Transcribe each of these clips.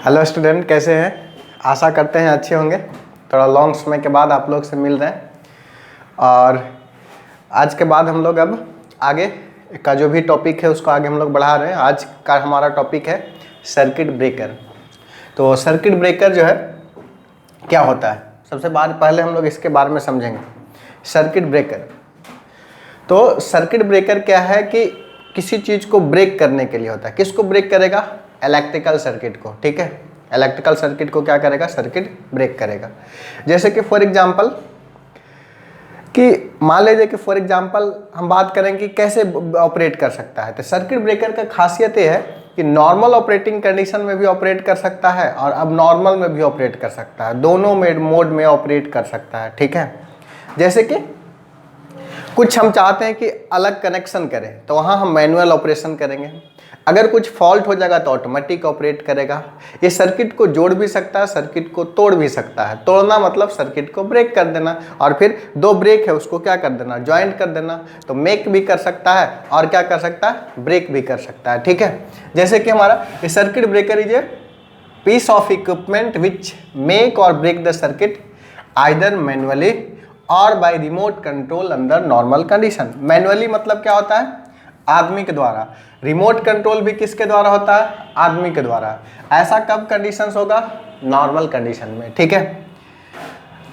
Hello student, कैसे हैं? आशा करते हैं अच्छे होंगे। थोड़ा लॉन्ग समय के बाद आप लोग से मिल रहे हैं और आज के बाद हम लोग अब आगे का जो भी टॉपिक है उसको आगे हम लोग बढ़ा रहे हैं। आज का हमारा टॉपिक है सर्किट ब्रेकर। तो सर्किट ब्रेकर जो है क्या होता है, सबसे पहले हम लोग इसके बारे में समझेंगे। सर्किट ब्रेकर, तो सर्किट ब्रेकर क्या है कि किसी चीज़ को ब्रेक करने के लिए होता है। किसको ब्रेक करेगा? इलेक्ट्रिकल सर्किट को। ठीक है, इलेक्ट्रिकल सर्किट को क्या करेगा? सर्किट ब्रेक करेगा। जैसे कि फॉर एग्जांपल कि मान लीजिए कि फॉर एग्जांपल हम बात करें कि कैसे ऑपरेट कर सकता है। तो सर्किट ब्रेकर का खासियत ये है कि नॉर्मल ऑपरेटिंग कंडीशन में भी ऑपरेट कर सकता है और अब नॉर्मल में भी ऑपरेट कर सकता है, दोनों मोड में ऑपरेट कर सकता है। ठीक है, जैसे कि कुछ हम चाहते हैं कि अलग कनेक्शन करें तो वहाँ हम मैनुअल ऑपरेशन करेंगे। अगर कुछ फॉल्ट हो जाएगा तो ऑटोमेटिक ऑपरेट करेगा। ये सर्किट को जोड़ भी सकता है, सर्किट को तोड़ भी सकता है। तोड़ना मतलब सर्किट को ब्रेक कर देना, और फिर दो ब्रेक है उसको क्या कर देना? ज्वाइंट कर देना। तो मेक भी कर सकता है और क्या कर सकता है? ब्रेक भी कर सकता है। ठीक है, जैसे कि हमारा ये circuit breaker is a piece of equipment which make और break the circuit either manually और by remote control under normal condition. Manually मतलब क्या होता है? आदमी के द्वारा। रिमोट कंट्रोल भी किसके द्वारा होता है? आदमी के द्वारा। ऐसा कब कंडीशंस होगा? नॉर्मल कंडीशन में। ठीक है,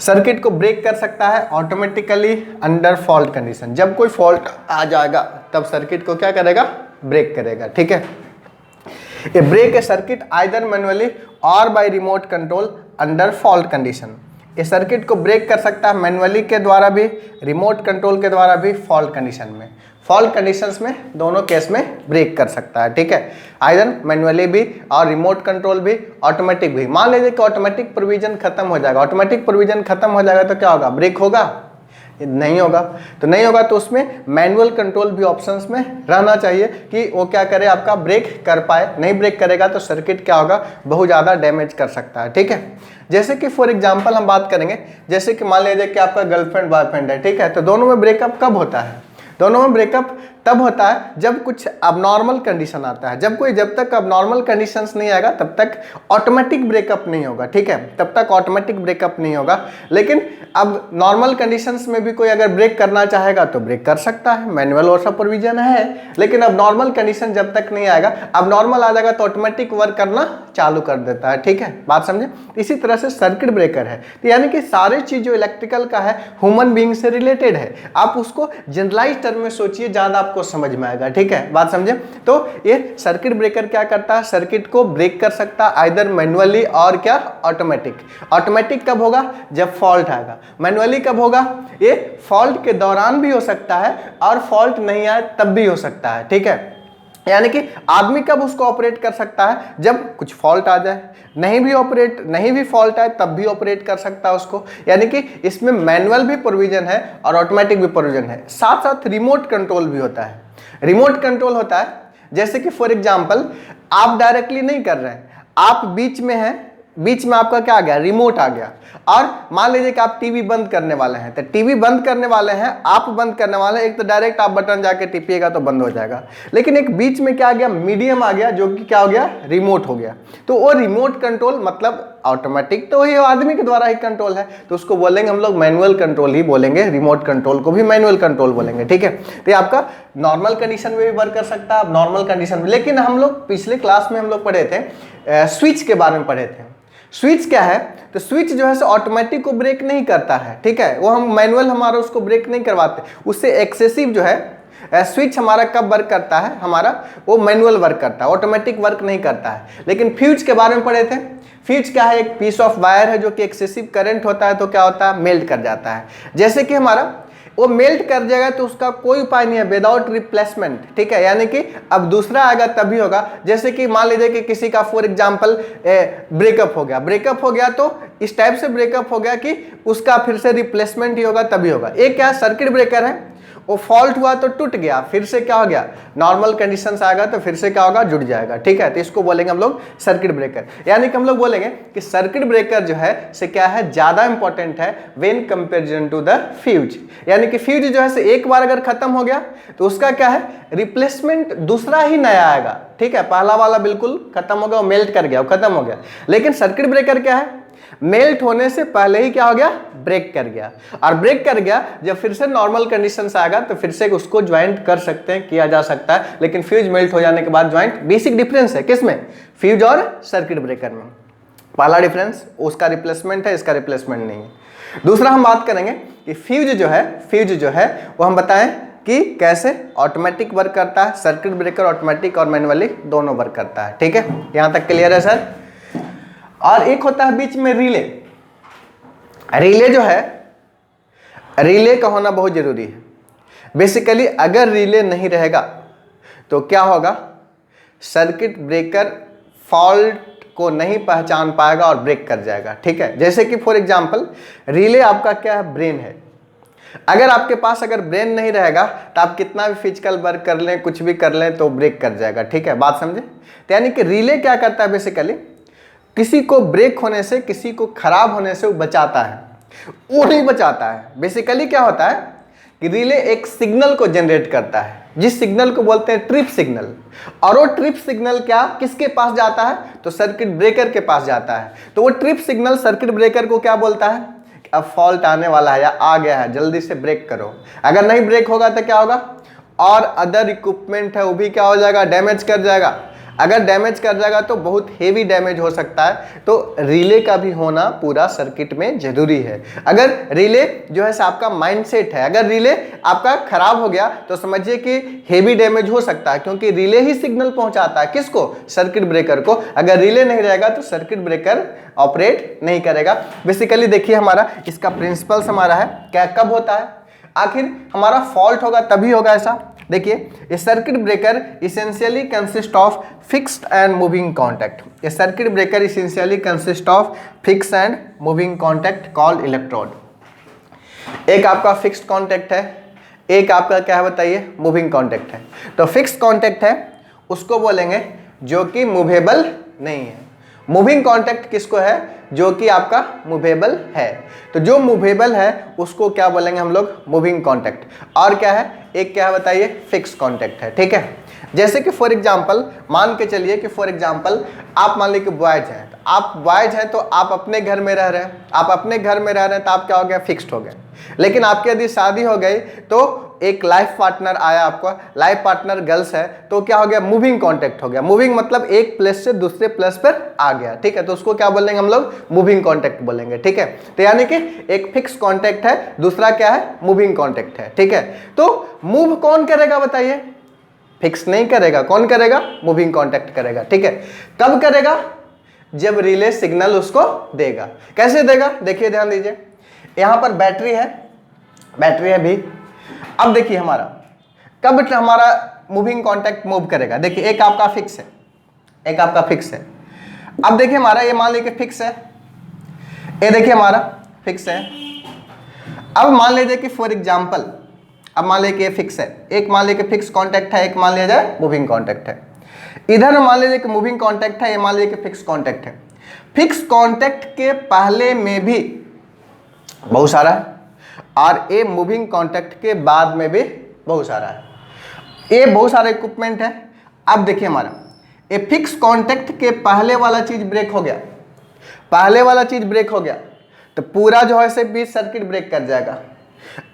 सर्किट को ब्रेक कर सकता है ऑटोमेटिकली अंडर फॉल्ट कंडीशन। जब कोई फॉल्ट आ जाएगा तब सर्किट को क्या करेगा? ब्रेक करेगा। ठीक है, ये break a circuit either manually और by remote control under fault condition. ये सर्किट को ब्रेक कर सकता है मैनुअली के द्वारा भी, रिमोट कंट्रोल के द्वारा भी, फॉल्ट कंडीशन में। फॉल्ट कंडीशंस में दोनों केस में ब्रेक कर सकता है। ठीक है, आइदर मैनुअली भी और रिमोट कंट्रोल भी, ऑटोमेटिक भी। मान लीजिए कि ऑटोमेटिक प्रोविजन खत्म हो जाएगा। ऑटोमेटिक प्रोविजन खत्म हो जाएगा तो क्या होगा? ब्रेक होगा? नहीं होगा। तो नहीं होगा तो उसमें मैनुअल कंट्रोल भी ऑप्शंस में रहना चाहिए कि वो क्या करे, आपका ब्रेक कर पाए। नहीं ब्रेक करेगा तो सर्किट क्या होगा? बहुत ज़्यादा डैमेज कर सकता है। ठीक है, जैसे कि फॉर एग्जांपल हम बात करेंगे, जैसे कि मान लीजिए कि आपका गर्लफ्रेंड बॉयफ्रेंड है। ठीक है, तो दोनों में ब्रेकअप कब होता है? दोनों में ब्रेकअप तब होता है जब कुछ अबनॉर्मल कंडीशन आता है। जब तक अबनॉर्मल कंडीशंस नहीं आएगा तब तक ऑटोमेटिक ब्रेकअप नहीं होगा। ठीक है, तब तक ऑटोमेटिक ब्रेकअप नहीं होगा। लेकिन अब नॉर्मल कंडीशंस में भी कोई अगर ब्रेक करना चाहेगा तो ब्रेक कर सकता है, मैनुअल और सब प्रोविजन है। लेकिन अब नॉर्मल कंडीशन जब तक नहीं आएगा, अब नॉर्मल आ जाएगा तो ऑटोमेटिक वर्क करना चालू कर देता है। ठीक है, बात समझे? इसी तरह से सर्किट ब्रेकर है। तो यानी कि सारी चीज जो इलेक्ट्रिकल का है ह्यूमन बीइंग से रिलेटेड है। आप उसको जनरलाइज टर्म में सोचिए, ज्यादा आपको समझ में आएगा। ठीक है, बात समझे? तो ये सर्किट ब्रेकर क्या करता है? सर्किट को ब्रेक कर सकता है आइदर मैनुअली और क्या? ऑटोमेटिक। ऑटोमेटिक कब होगा? जब फॉल्ट आएगा। मैनुअली कब होगा? ये फॉल्ट के दौरान भी हो सकता है और फॉल्ट नहीं आए तब भी हो सकता है। ठीक है, यानी कि आदमी कब उसको ऑपरेट कर सकता है? जब कुछ फॉल्ट आ जाए। नहीं भी फॉल्ट आए तब भी ऑपरेट कर सकता है उसको। यानी कि इसमें मैनुअल भी प्रोविजन है और ऑटोमेटिक भी प्रोविजन है। साथ साथ रिमोट कंट्रोल भी होता है। रिमोट कंट्रोल होता है जैसे कि फॉर एग्जांपल आप डायरेक्टली नहीं कर रहे हैं, आप बीच में हैं, बीच में आपका क्या आ गया? रिमोट आ गया। और मान लीजिए कि आप टीवी बंद करने वाले हैं, तो टीवी बंद करने वाले हैं, आप बंद करने वाले हैं, एक तो डायरेक्ट आप बटन जाके टिपिएगा तो बंद हो जाएगा। लेकिन एक बीच में क्या आ गया? मीडियम आ गया, जो कि क्या हो गया? रिमोट हो गया। तो वो रिमोट कंट्रोल मतलब ऑटोमेटिक तो वही आदमी के द्वारा ही कंट्रोल है, तो उसको बोलेंगे हम लोग मैनुअल कंट्रोल ही बोलेंगे। रिमोट कंट्रोल को भी मैनुअल कंट्रोल बोलेंगे। ठीक है, तो ये आपका नॉर्मल कंडीशन में भी वर्क कर सकता है, नॉर्मल कंडीशन में। लेकिन हम लोग पिछले क्लास में हम लोग पढ़े थे, स्विच के बारे में पढ़े थे। स्विच क्या है? तो स्विच जो है सो ऑटोमेटिक को ब्रेक नहीं करता है। ठीक है, वो हम मैनुअल हमारा उसको ब्रेक नहीं करवाते। उससे एक्सेसिव जो है स्विच हमारा कब वर्क करता है? हमारा वो मैनुअल वर्क करता है, ऑटोमेटिक वर्क नहीं करता है। लेकिन फ्यूज के बारे में पढ़े थे। फ्यूज क्या है? एक पीस ऑफ वायर है जो कि एक्सेसिव करंट होता है तो क्या होता है? मेल्ट कर जाता है। जैसे कि हमारा वो मेल्ट कर जाएगा तो उसका कोई उपाय नहीं है, विदाउट रिप्लेसमेंट। ठीक है, यानी कि अब दूसरा आएगा तभी होगा। जैसे कि मान लीजिए कि किसी का फॉर एग्जांपल ब्रेकअप हो गया तो इस टाइप से ब्रेकअप हो गया कि उसका फिर से रिप्लेसमेंट ही होगा तभी होगा। एक क्या सर्किट ब्रेकर है, वो फॉल्ट हुआ तो टूट गया, फिर से क्या हो गया, नॉर्मल कंडीशन से आएगा तो फिर से क्या होगा, जुड़ जाएगा। ठीक है, तो इसको बोलेंगे हम लोग सर्किट ब्रेकर। यानी कि हम लोग बोलेंगे कि सर्किट ब्रेकर जो है से क्या है, ज्यादा इंपॉर्टेंट है when comparison to the fuse. यानी कि फ्यूज जो है से एक बार अगर खत्म हो गया तो उसका क्या है, रिप्लेसमेंट दूसरा ही नया आएगा। ठीक है, पहला वाला बिल्कुल खत्म हो गया, वो मेल्ट कर गया, वो खत्म हो गया। लेकिन सर्किट ब्रेकर क्या है, मेल्ट होने से पहले ही क्या हो गया, ब्रेक कर गया। और ब्रेक कर गया जब फिर से नॉर्मल कंडीशन से आएगा तो फिर से उसको ज्वाइंट कर सकते हैं, किया जा सकता है। लेकिन फ्यूज मेल्ट हो जाने के बाद ज्वाइंट, बेसिक डिफरेंस है किसमें, फ्यूज और सर्किट ब्रेकर में। पहला डिफरेंस उसका रिप्लेसमेंट है, इसका रिप्लेसमेंट नहीं है। दूसरा हम बात करेंगे कि फ्यूज जो है वो हम बताएं कि कैसे ऑटोमेटिक वर्क करता है। सर्किट ब्रेकर ऑटोमेटिक और मैनुअली दोनों वर्क करता है। ठीक है, यहां तक क्लियर है सर। और एक होता है बीच में रिले। रिले जो है, रिले का होना बहुत जरूरी है। बेसिकली अगर रिले नहीं रहेगा तो क्या होगा, सर्किट ब्रेकर फॉल्ट को नहीं पहचान पाएगा और ब्रेक कर जाएगा। ठीक है, जैसे कि फॉर एग्जांपल रिले आपका क्या है, ब्रेन है। अगर आपके पास अगर ब्रेन नहीं रहेगा तो आप कितना भी फिजिकल वर्क कर लें, कुछ भी कर लें तो ब्रेक कर जाएगा। ठीक है, बात समझे। तो यानी कि रिले क्या करता है, बेसिकली किसी को ब्रेक होने से, किसी को खराब होने से वो बचाता है, वो नहीं बचाता है। बेसिकली क्या होता है कि रिले एक सिग्नल को जनरेट करता है, जिस सिग्नल को बोलते हैं ट्रिप सिग्नल। और वो ट्रिप सिग्नल क्या किसके पास जाता है, तो सर्किट ब्रेकर के पास जाता है। तो वो ट्रिप सिग्नल सर्किट ब्रेकर को क्या बोलता है, अब फॉल्ट आने वाला है या आ गया है, जल्दी से ब्रेक करो। अगर नहीं ब्रेक होगा तो क्या होगा, और अदर इक्विपमेंट है वो भी क्या हो जाएगा, डैमेज कर जाएगा। अगर डैमेज कर जाएगा तो बहुत हेवी डैमेज हो सकता है। तो रिले का भी होना पूरा सर्किट में जरूरी है। अगर रिले जो है आपका माइंडसेट है, अगर रिले आपका खराब हो गया तो समझिए कि हेवी डैमेज हो सकता है, क्योंकि रिले ही सिग्नल पहुंचाता है किसको, सर्किट ब्रेकर को। अगर रिले नहीं रहेगा तो सर्किट ब्रेकर ऑपरेट नहीं करेगा। बेसिकली देखिए हमारा इसका प्रिंसिपल्स हमारा है क्या, कब होता है, आखिर हमारा फॉल्ट होगा तभी होगा ऐसा। देखिए, a circuit breaker essentially consist of fixed and moving contact. A circuit breaker essentially consist of fixed and moving contact called electrode. एक आपका फिक्स्ड कॉन्टैक्ट है, एक आपका क्या है बताइए, मूविंग कॉन्टैक्ट है। तो फिक्स्ड कॉन्टैक्ट है उसको बोलेंगे जो कि मूवेबल नहीं है। मूविंग कॉन्टैक्ट किसको है, जो कि आपका मूवेबल है। तो जो मूवेबल है उसको क्या बोलेंगे हम लोग, मूविंग कॉन्टैक्ट। और क्या है, एक क्या है बताइए, फिक्स कॉन्टैक्ट है। ठीक है, जैसे कि फॉर एग्जांपल मान के चलिए कि फॉर एग्जांपल आप मान लीजिए कि बॉयज हैं, तो आप बॉयज हैं तो आप अपने घर में रह रहे हैं, आप अपने घर में रह रहे हैं तो आप क्या हो गया, फिक्स्ड हो गए। लेकिन आपकी यदि शादी हो गई तो एक लाइफ पार्टनर आया आपका, लाइफ पार्टनर गर्ल्स है, तो क्या हो गया, मूविंग कॉन्टैक्ट हो गया। मूविंग मतलब एक प्लेस से दूसरे प्लेस पर आ गया। ठीक है, तो उसको क्या बोलेंगे हम लोग, मूविंग कॉन्टैक्ट बोलेंगे। ठीक है, तो यानी कि एक फिक्स कॉन्टैक्ट है, दूसरा क्या है, मूविंग कॉन्टैक्ट है। ठीक है, तो मूव कौन करेगा बताइए, फिक्स नहीं करेगा, कौन करेगा, मूविंग कॉन्टैक्ट करेगा। ठीक है, कब करेगा, जब रिले सिग्नल उसको देगा। कैसे देगा, देखिए ध्यान दीजिए, यहां पर बैटरी है भी। अब देखिए हमारा कब हमारा मूविंग कॉन्टैक्ट मूव करेगा। देखिए एक आपका फिक्स है, एक आपका फिक्स है। अब देखिए हमारा ये मान लीजिए फिक्स है, ये देखिए हमारा फिक्स है। अब मान लीजिए कि फॉर एग्जांपल, अब मान लीजिए कि ये फिक्स है, एक मान लीजिए कि फिक्स कॉन्टैक्ट है, एक मान लिया जाए मूविंग कॉन्टैक्ट है। इधर मान लीजिए कि मूविंग कॉन्टैक्ट है, ये मान लीजिए कि फिक्स कॉन्टैक्ट है। फिक्स कॉन्टैक्ट के पहले में भी बहुत सारा है और ये मूविंग कॉन्टैक्ट के बाद में भी बहुत सारा है, ये बहुत सारे इक्विपमेंट है। अब देखिए हमारा ये फिक्स कॉन्टैक्ट के पहले वाला चीज ब्रेक हो गया, पहले वाला चीज ब्रेक हो गया तो पूरा जो है से भी सर्किट ब्रेक कर जाएगा।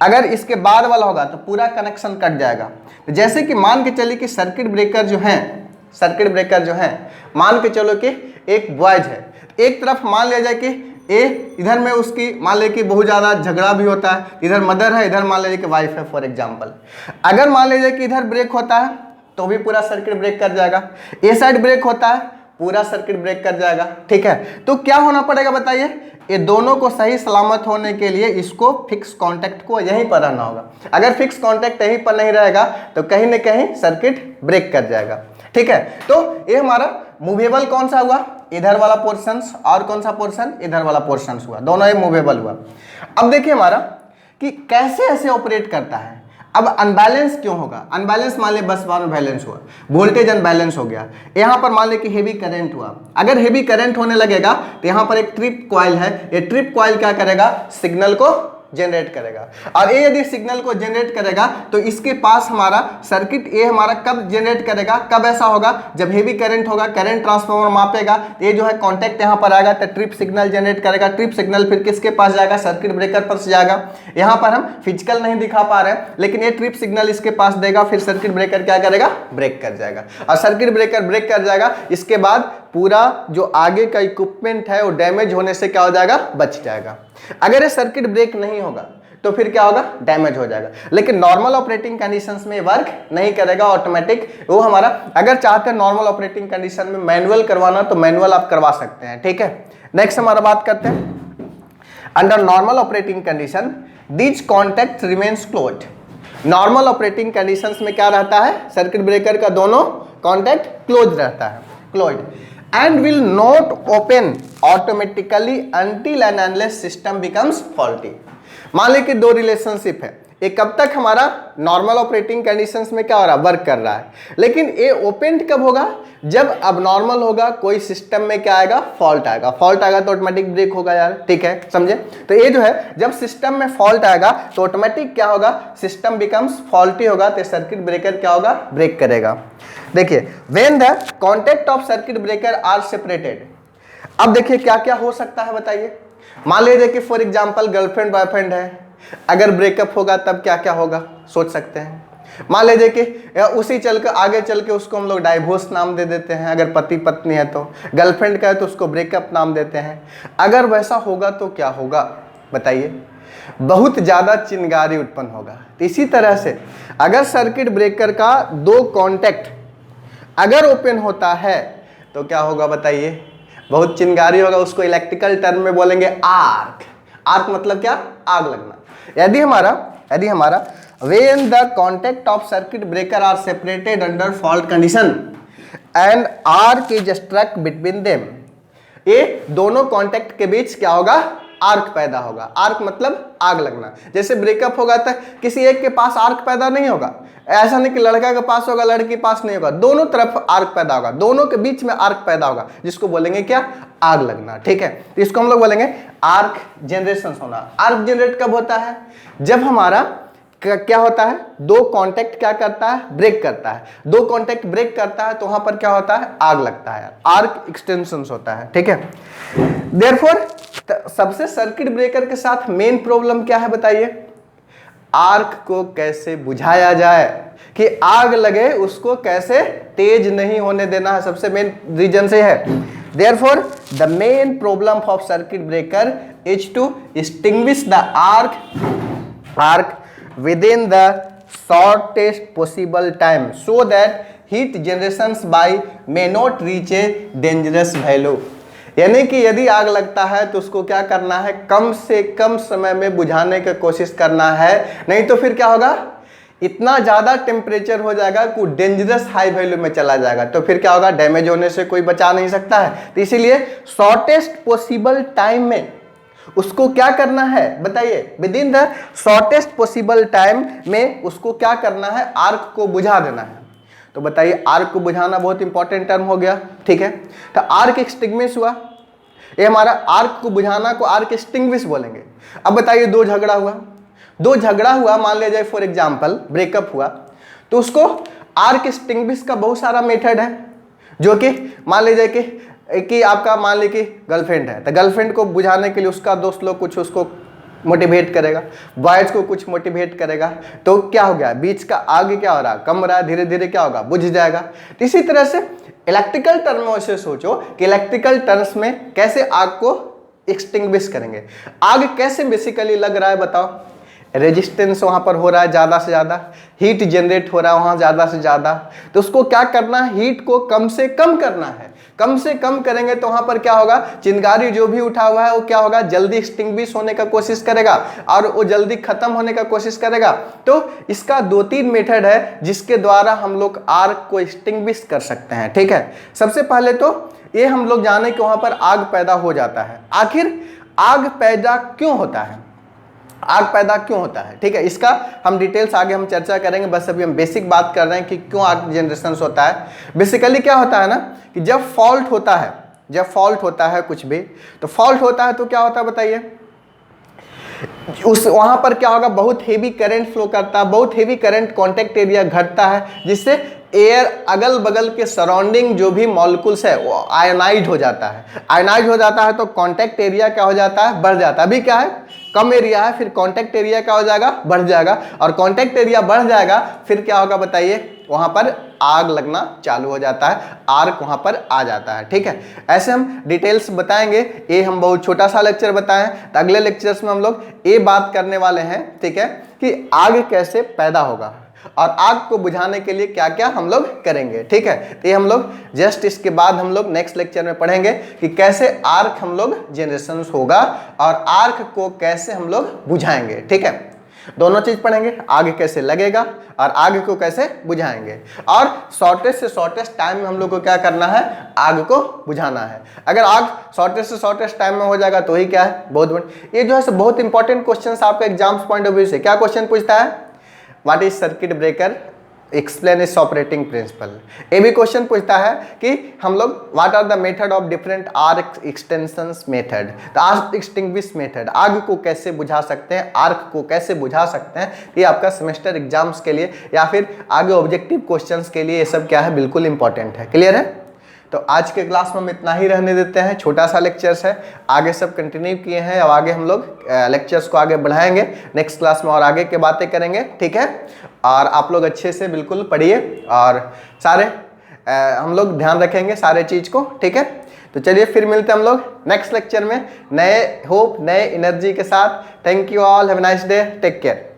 अगर इसके बाद वाला होगा तो पूरा कनेक्शन कट जाएगा। तो जैसे कि मान के चलिए कि सर्किट ब्रेकर जो है मान के चलो कि एक बॉयज है, एक तरफ मान लिया जाए कि ए इधर में उसकी मान लीजिए कि बहुत ज़्यादा झगड़ा भी होता है, इधर मदर है, इधर मान लीजिए कि वाइफ है फॉर एग्जांपल। अगर मान लीजिए कि इधर ब्रेक होता है तो भी पूरा सर्किट ब्रेक कर जाएगा, ए साइड ब्रेक होता है पूरा सर्किट ब्रेक कर जाएगा। ठीक है, तो क्या होना पड़ेगा बताइए, ये दोनों को सही सलामत होने के लिए इसको फिक्स कॉन्टैक्ट को यहीं पर रहना होगा। अगर फिक्स कॉन्टैक्ट यहीं पर नहीं रहेगा तो कहीं ना कहीं सर्किट ब्रेक कर जाएगा। ठीक है, तो ये हमारा मूवेबल कौन सा हुआ, इधर वाला पोर्शन, और कौन सा पोर्शन, इधर वाला पोर्शन हुआ, दोनों ही मूवेबल हुआ। अब देखिए हमारा कि कैसे ऐसे ऑपरेट करता है। अब अनबैलेंस क्यों होगा? अनबैलेंस मान ले बस बार में बैलेंस हुआ, वोल्टेज अनबैलेंस हो गया। यहाँ पर मान ले कि हेवी करंट हुआ, अगर हेवी करंट होने लगेगा तो यहाँ पर एक ट्रिप कॉइल है, ये ट्रिप कॉइल क्या करेगा? सिग्नल को जनरेट करेगा। और ये यदि सिग्नल को जनरेट करेगा तो इसके पास हमारा सर्किट ये हमारा कब जनरेट करेगा? कब ऐसा होगा? जब हेवी करंट होगा, करंट ट्रांसफार्मर मापेगा, ये जो है कांटेक्ट यहाँ पर आएगा तो ट्रिप सिग्नल जनरेट करेगा। ट्रिप सिग्नल फिर किसके पास जाएगा? सर्किट ब्रेकर पर से जाएगा। यहाँ पर हम फिजिकल नहीं दिखा पा रहे हैं, लेकिन ये ट्रिप सिग्नल इसके पास देगा, फिर सर्किट ब्रेकर क्या करेगा? ब्रेक कर जाएगा। और सर्किट ब्रेकर ब्रेक कर जाएगा, इसके बाद पूरा जो आगे का इक्विपमेंट है वो डैमेज होने से क्या हो जाएगा? बच जाएगा। अगर ये सर्किट ब्रेक नहीं होगा तो फिर क्या होगा? डैमेज हो जाएगा। लेकिन नॉर्मल ऑपरेटिंग कंडीशंस में वर्क नहीं करेगा, ऑटोमेटिक वो हमारा, अगर चाहते हैं नॉर्मल ऑपरेटिंग कंडीशन में मैनुअल करवाना तो मैनुअल आप करवा सकते हैं, ठीक है। नेक्स्ट हमारा बात करते हैं, under normal operating condition this contact remains closed. Normal operating conditions में क्या रहता है? सर्किट ब्रेकर का दोनों कॉन्टैक्ट क्लोज रहता है, closed, and will not open automatically until and unless system becomes faulty। मान ली कि दो रिलेशनशिप है, ये कब तक हमारा नॉर्मल ऑपरेटिंग कंडीशंस में क्या हो रहा है? वर्क कर रहा है। लेकिन ये ओपन कब होगा? जब अब नॉर्मल होगा, कोई सिस्टम में क्या आएगा? फॉल्ट आएगा। फॉल्ट आएगा तो ऑटोमेटिक ब्रेक होगा यार, ठीक है, समझे? तो ये जो है जब सिस्टम में फॉल्ट आएगा तो ऑटोमेटिक क्या होगा? सिस्टम बिकम्स फॉल्टी होगा तो सर्किट ब्रेकर क्या होगा? ब्रेक करेगा। देखिए, when the contact of circuit breaker are separated, अब देखिए क्या क्या हो सकता है बताइए। मान लीजिए कि फॉर एग्जांपल गर्लफ्रेंड बॉयफ्रेंड है, अगर ब्रेकअप होगा तब क्या क्या होगा सोच सकते हैं। मान लीजिए कि उसी चल के आगे चल के उसको हम लोग डाइवोर्स नाम दे देते हैं, अगर पति पत्नी है तो, गर्लफ्रेंड का है तो उसको ब्रेकअप नाम देते हैं। अगर वैसा होगा तो क्या होगा बताइए? बहुत ज़्यादा चिंगारी उत्पन्न होगा। तो इसी तरह से अगर सर्किट ब्रेकर का दो कॉन्टैक्ट अगर ओपन होता है तो क्या होगा बताइए? बहुत चिंगारी होगा। उसको इलेक्ट्रिकल टर्म में बोलेंगे आर्क। आर्क मतलब क्या? आग लगना। यदि हमारा when the contact of circuit breaker are separated under fault condition and arc is struck between them, ये दोनों कॉन्टैक्ट के बीच क्या होगा? आर्क पैदा होगा। आर्क मतलब आग लगना। जैसे ब्रेकअप होगा तो किसी एक के पास आर्क पैदा नहीं होगा, ऐसा नहीं कि लड़का के पास होगा लड़की के पास नहीं होगा, दोनों तरफ आर्क पैदा होगा, दोनों के बीच में आर्क पैदा होगा, जिसको बोलेंगे क्या? आग लगना, ठीक है। तो इसको हम लोग बोलेंगे आर्क जनरेशन होना। आर्क जनरेट कब होता है? जब हमारा क्या होता है? दो कॉन्टैक्ट क्या करता है? ब्रेक करता है। दो कॉन्टैक्ट ब्रेक करता है तो वहां पर क्या होता है? आग लगता है, आर्क एक्सटेंशन होता है, ठीक है। देयरफॉर सबसे सर्किट ब्रेकर के साथ मेन प्रॉब्लम क्या है बताइए? आर्क को कैसे बुझाया जाए कि आग लगे, उसको कैसे तेज नहीं होने देना है, सबसे मेन रीजन से है। Therefore, the main problem of circuit breaker is to extinguish the arc within the shortest possible time so that heat generations by may not reach a dangerous value। यानी कि यदि आग लगता है तो उसको क्या करना है? कम से कम समय में बुझाने की कोशिश करना है, नहीं तो फिर क्या होगा? इतना ज़्यादा टेम्परेचर हो जाएगा कि डेंजरस हाई वैल्यू में चला जाएगा, तो फिर क्या होगा? डैमेज होने से कोई बचा नहीं सकता है। तो इसीलिए शॉर्टेस्ट पॉसिबल टाइम में उसको क्या करना है बताइए? With in the shortest possible time में उसको क्या करना है? आर्क को बुझा देना है। तो बताइए, आर्क को बुझाना बहुत इंपॉर्टेंट टर्म हो गया, ठीक है। तो आर्क एक्सटिंग्विश हुआ, ये हमारा आर्क को बुझाना को आर्क एक्सटिंग्विश बोलेंगे। अब बताइए, दो झगड़ा हुआ, मान लिया जाए फॉर एग्जांपल ब्रेकअप हुआ, तो उसको आर्क एक्सटिंग्विश का बहुत सारा मेथड है, जो कि मान लीजिए कि आपका मान लीजिए कि गर्लफ्रेंड है, तो गर्लफ्रेंड को बुझाने के लिए उसका दोस्त लोग कुछ उसको मोटिवेट करेगा, बॉयज को कुछ मोटिवेट करेगा, तो क्या हो गया? बीच का आग क्या हो रहा है? कम रहा है, धीरे धीरे क्या होगा? बुझ जाएगा। तो इसी तरह से इलेक्ट्रिकल टर्म से सोचो कि इलेक्ट्रिकल टर्म्स में कैसे आग को एक्सटिंग्विश करेंगे। आग कैसे बेसिकली लग रहा है बताओ? रेजिस्टेंस वहाँ पर हो रहा है ज़्यादा से ज़्यादा, हीट जनरेट हो रहा है वहाँ ज़्यादा से ज़्यादा, तो उसको क्या करना है? हीट को कम से कम करना है। कम से कम करेंगे तो वहाँ पर क्या होगा? चिंगारी जो भी उठा हुआ है वो क्या होगा? जल्दी एक्सटिंग्विश होने का कोशिश करेगा और वो जल्दी खत्म होने का कोशिश करेगा। तो इसका 2-3 मेथड है जिसके द्वारा हम लोग आर्क को एक्सटिंग्विश कर सकते हैं, ठीक है। सबसे पहले तो ये हम लोग जाने कि वहाँ पर आग पैदा हो जाता है। आखिर आग पैदा क्यों होता है? आग पैदा क्यों होता है, ठीक है। इसका हम डिटेल्स आगे हम चर्चा करेंगे, बस अभी हम बेसिक बात कर रहे हैं कि क्यों आग जनरेशन होता है। बेसिकली क्या होता है ना कि जब फॉल्ट होता है कुछ भी, तो फॉल्ट होता है तो क्या होता है बताइए, उस वहां पर क्या होगा, बहुत हेवी करंट फ्लो करता है, बहुत हेवी करंट कांटेक्ट एरिया घटता है, जिससे एयर अगल बगल के सराउंडिंग जो भी मॉलिक्यूल्स है वो आयनाइज हो जाता है। आयनाइज हो जाता है तो कांटेक्ट एरिया क्या हो जाता है, बढ़ जाता है। अभी क्या है, कम एरिया है, फिर कांटेक्ट एरिया क्या हो जाएगा, बढ़ जाएगा, और कांटेक्ट एरिया बढ़ जाएगा, फिर क्या होगा बताइए, वहां पर आग लगना चालू हो जाता है, आर्क वहां पर आ जाता है, ठीक है। ऐसे हम डिटेल्स बताएंगे, ये हम बहुत छोटा सा लेक्चर बताएं, तो अगले लेक्चर्स में हम लोग ये बात करने वाले हैं, ठीक है, कि आग कैसे पैदा होगा और आग को बुझाने के लिए क्या क्या हम लोग करेंगे, ठीक है। तो ये हम लोग जस्ट इसके बाद हम लोग नेक्स्ट लेक्चर में पढ़ेंगे कि कैसे आर्क हम लोग जनरेशन होगा और आर्क को कैसे हम लोग बुझाएंगे, ठीक है। दोनों चीज पढ़ेंगे, आग कैसे लगेगा और आग को कैसे बुझाएंगे, और शॉर्टेस्ट से शॉर्टेस्ट टाइम में हम लोग को क्या करना है, आग को बुझाना है। अगर आग शॉर्टेस्ट से शॉर्टेस्ट टाइम में हो जाएगा तो ही क्या है, बहुत बड़ी। ये जो है बहुत इंपॉर्टेंट क्वेश्चन आपका एग्जाम्स पॉइंट ऑफ व्यू से क्या क्वेश्चन पूछता है, what is circuit breaker, explain its operating principle. ये भी क्वेश्चन पूछता है कि हम लोग what are the method of different arc extensions method, the arc extinguish method, आग को कैसे बुझा सकते हैं, आर्क को कैसे बुझा सकते हैं। ये आपका सेमेस्टर एग्जाम्स के लिए या फिर आगे ऑब्जेक्टिव क्वेश्चंस के लिए ये सब क्या है, बिल्कुल इंपॉर्टेंट है। क्लियर है। तो आज के क्लास में हम इतना ही रहने देते हैं, छोटा सा लेक्चर्स है, आगे सब कंटिन्यू किए हैं, अब आगे हम लोग लेक्चर्स को आगे बढ़ाएंगे, नेक्स्ट क्लास में और आगे के बातें करेंगे, ठीक है। और आप लोग अच्छे से बिल्कुल पढ़िए और सारे हम लोग ध्यान रखेंगे सारे चीज़ को, ठीक है। तो चलिए फिर मिलते हैं हम लोग नेक्स्ट लेक्चर में नए होप, नए एनर्जी के साथ। Thank you all, have a nice day, take care.